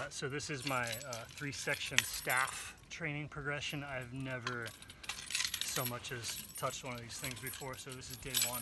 So this is my 3-section staff training progression. I've never so much as touched one of these things before, so this is day 1.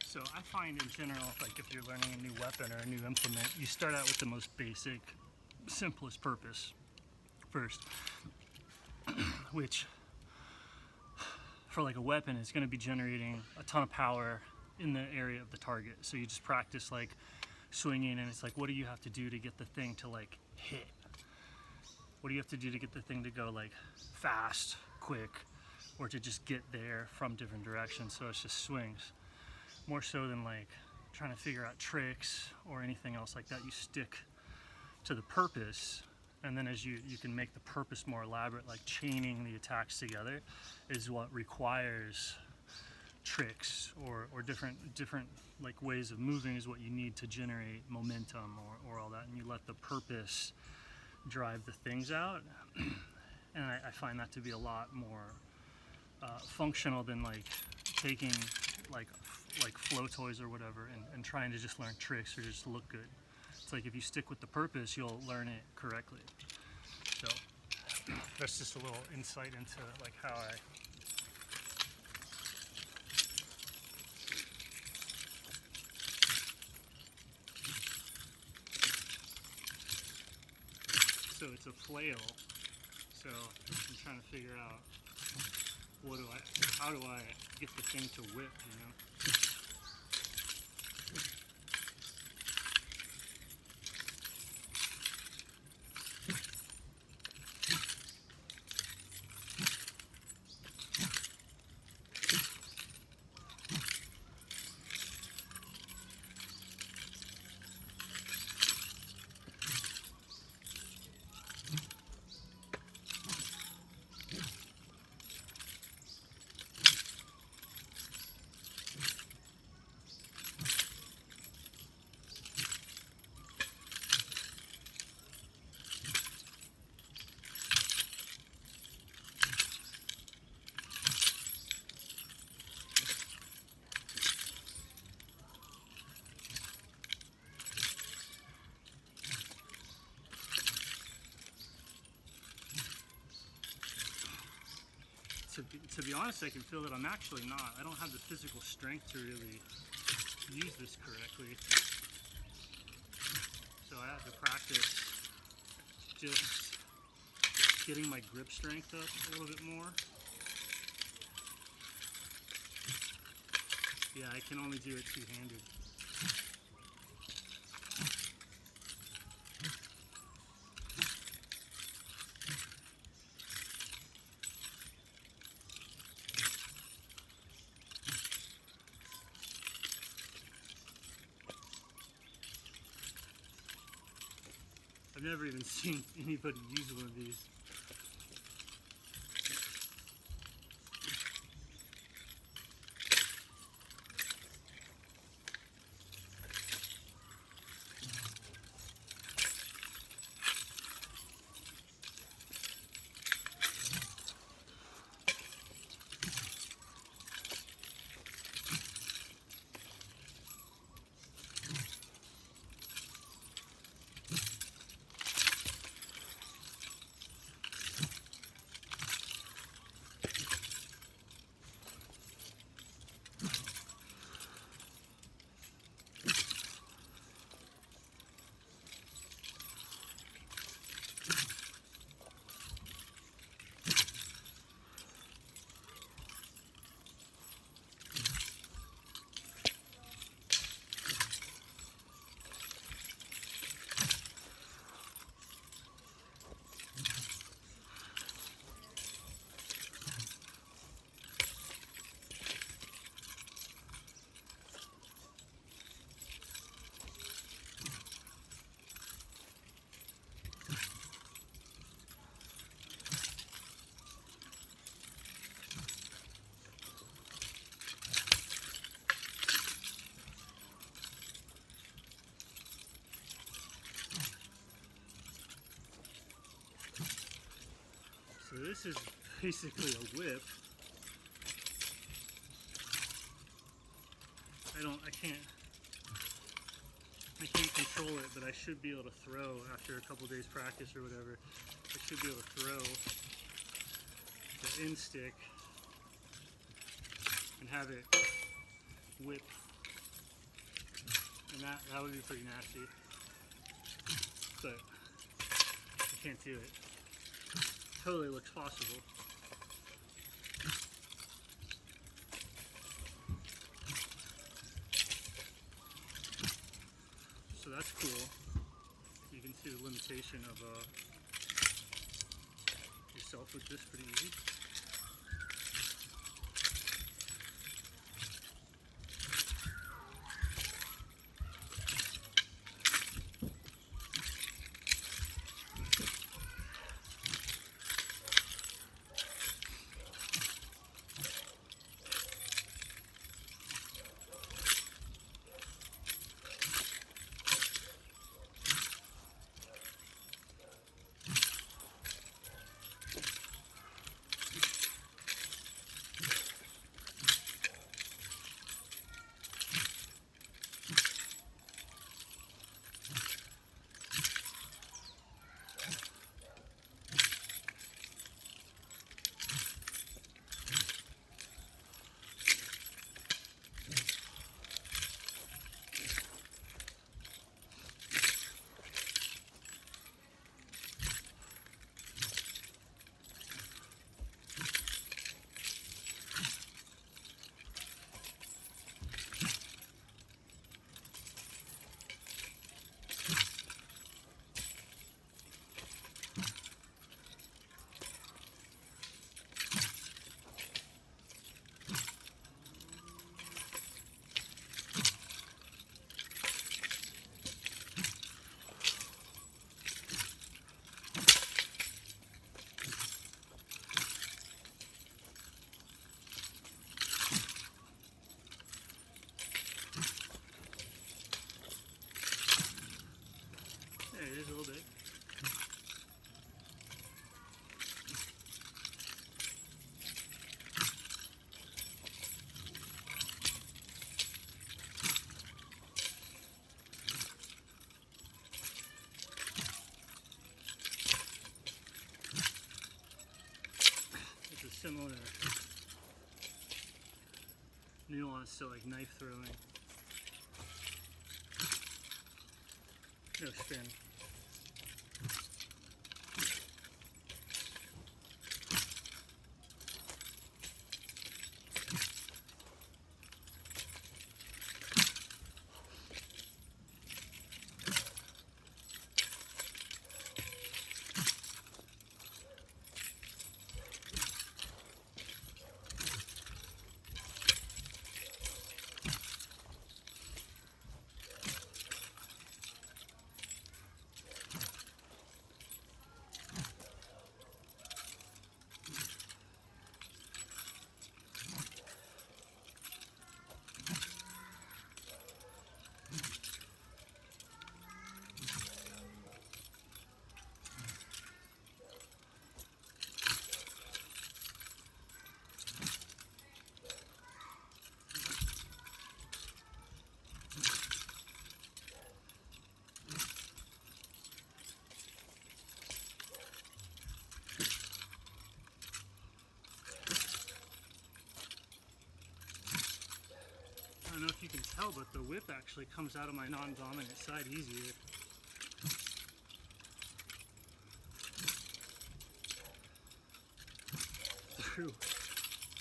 So I find in general, like if you're learning a new weapon or a new implement, you start out with the most basic, simplest purpose first, which for like a weapon is going to be generating a ton of power in the area of the target. So you just practice like swinging, and it's like, what do you have to do to get the thing to like hit? What do you have to do to get the thing to go like fast, quick, or to just get there from different directions? So it's just swings. More so than like trying to figure out tricks or anything else like that. You stick to the purpose, and then as you can make the purpose more elaborate, like chaining the attacks together is what requires tricks or different like ways of moving is what you need to generate momentum or all that, and you let the purpose drive the things out. And I find that to be a lot more functional than like taking like flow toys or whatever and trying to just learn tricks or just look good. It's like if you stick with the purpose, you'll learn it correctly. So that's just a little insight into like how I so it's a flail. So I'm trying to figure out how do I get the thing to whip, you know? To be honest, I can feel that I'm actually not. I don't have the physical strength to really use this correctly. So I have to practice just getting my grip strength up a little bit more. Yeah, I can only do it two-handed. I've never even seen anybody use one of these. this is basically a whip. I can't control it, but I should be able to throw after a couple days practice or whatever. I should be able to throw the end stick and have it whip. And that would be pretty nasty. But I can't do it. Totally looks possible. So that's cool. You can see the limitation of yourself with this pretty easy. It is a little bit. It's a similar nuance to like knife throwing. No spin. I don't know if you can tell, but the whip actually comes out of my non-dominant side easier.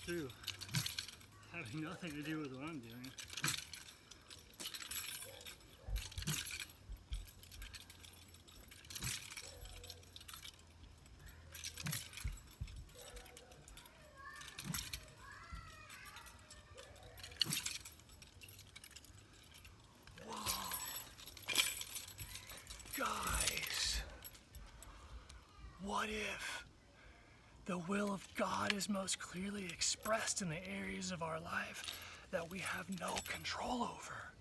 Through having nothing to do with what I'm doing. Guys, what if the will of God is most clearly expressed in the areas of our life that we have no control over?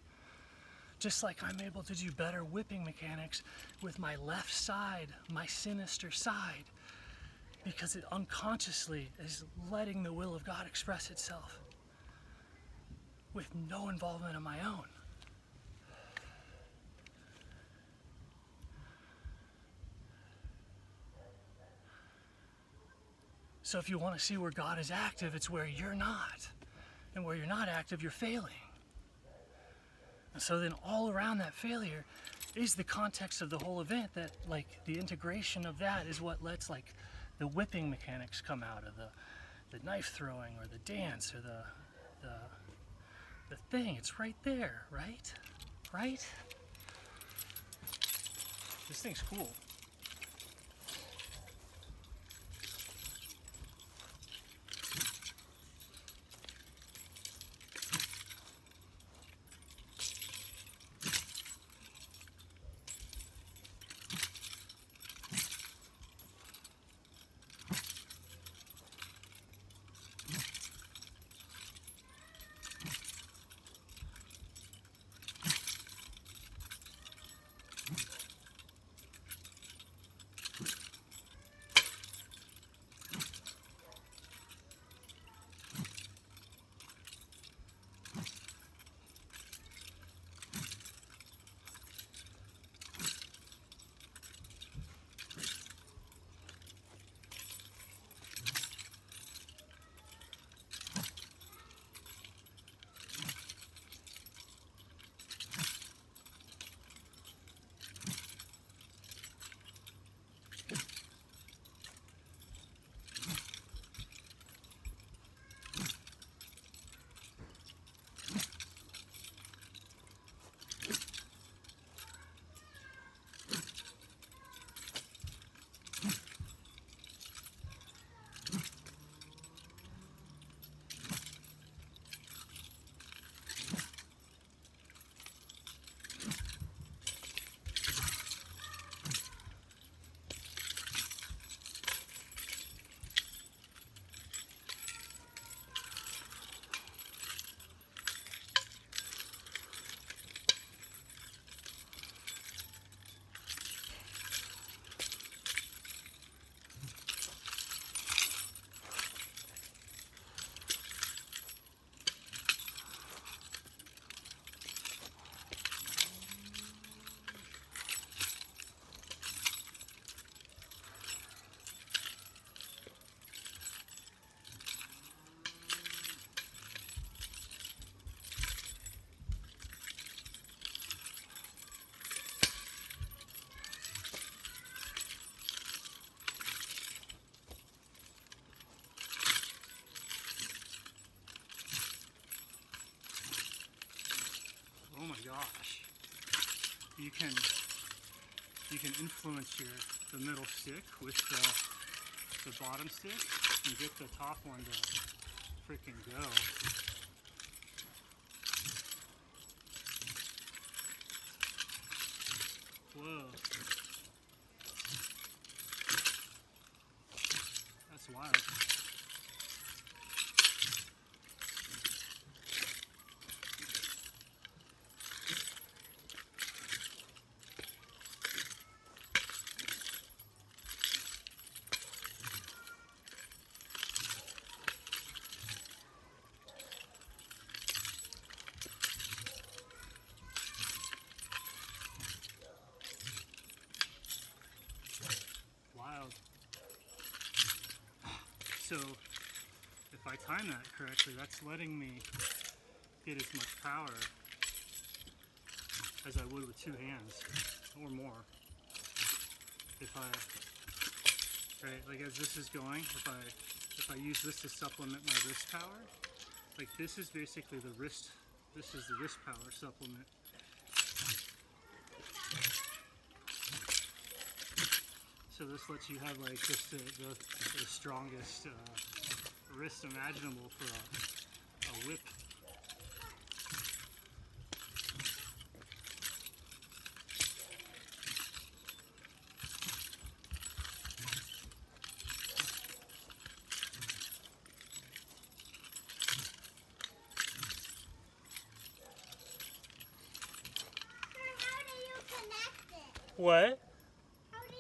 Just like I'm able to do better whipping mechanics with my left side, my sinister side. because it unconsciously is letting the will of God express itself with no involvement of my own. So if you want to see where God is active, it's where you're not. And where you're not active, you're failing. And so then all around that failure is the context of the whole event, that like the integration of that is what lets like the whipping mechanics come out of the knife throwing or the dance or the thing. It's right there, right? Right? This thing's cool. Oh my gosh. You can influence the middle stick with the bottom stick and get the top one to freaking go. Whoa. That's wild. So if I time that correctly, that's letting me get as much power as I would with two hands or more. If I, right, like as this is going, if I use this to supplement my wrist power, like this is basically the wrist, this is the wrist power supplement. So this lets you have like just the strongest wrist imaginable for a whip. How do you connect it? What?